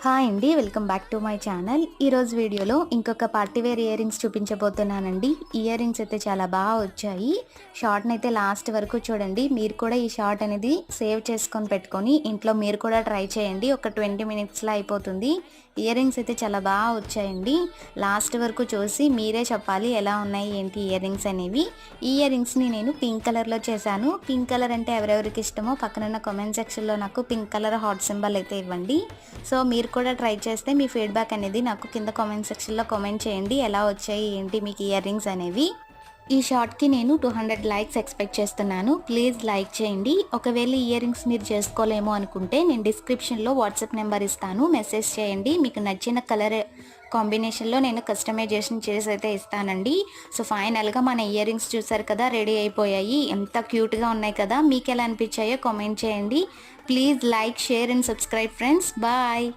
Hi అండి, welcome back to my channel. ఈరోజు వీడియోలో ఇంకొక పార్టీ వేర్ ఇయర్ రింగ్స్ చూపించబోతున్నానండి. ఇయర్ రింగ్స్ అయితే చాలా బాగా వచ్చాయి. షార్ట్ని అయితే లాస్ట్ వరకు చూడండి. మీరు కూడా ఈ షార్ట్ అనేది సేవ్ చేసుకొని పెట్టుకొని ఇంట్లో మీరు కూడా ట్రై చేయండి. ఒక 20 మినిట్స్లో అయిపోతుంది. ఇయర్ రింగ్స్ అయితే చాలా బాగా వచ్చాయండి. లాస్ట్ వరకు చూసి మీరే చెప్పాలి ఎలా ఉన్నాయి ఏంటి ఇయర్ రింగ్స్ అనేవి. ఈ ఇయర్ రింగ్స్ని నేను పింక్ కలర్లో చేశాను. పింక్ కలర్ అంటే ఎవరెవరికి ఇష్టమో పక్కనున్న కామెంట్ సెక్షన్లో నాకు పింక్ కలర్ హార్ట్ సింబల్ అయితే ఇవ్వండి. సో మీరు కూడా ట్రై చేస్తే మీ ఫీడ్బ్యాక్ అనేది నాకు కింద కామెంట్ సెక్షన్లో కామెంట్ చేయండి. ఎలా వచ్చాయి ఏంటి మీకు ఇయర్ రింగ్స్ అనేవి. ఈ షార్ట్కి నేను 200 లైక్స్ ఎక్స్పెక్ట్ చేస్తున్నాను. ప్లీజ్ లైక్ చేయండి. ఒకవేళ ఇయర్ రింగ్స్ మీరు చేసుకోలేమో అనుకుంటే నేను డిస్క్రిప్షన్లో వాట్సాప్ నెంబర్ ఇస్తాను, మెసేజ్ చేయండి. మీకు నచ్చిన కలర్ కాంబినేషన్లో నేను కస్టమైజేషన్ చేసి అయితే ఇస్తానండి. సో ఫైనల్గా మన ఇయర్ రింగ్స్ చూసారు కదా, రెడీ అయిపోయాయి. ఎంత క్యూట్గా ఉన్నాయి కదా. మీకు ఎలా అనిపించాయో కామెంట్ చేయండి. Please like, share and subscribe friends. Bye.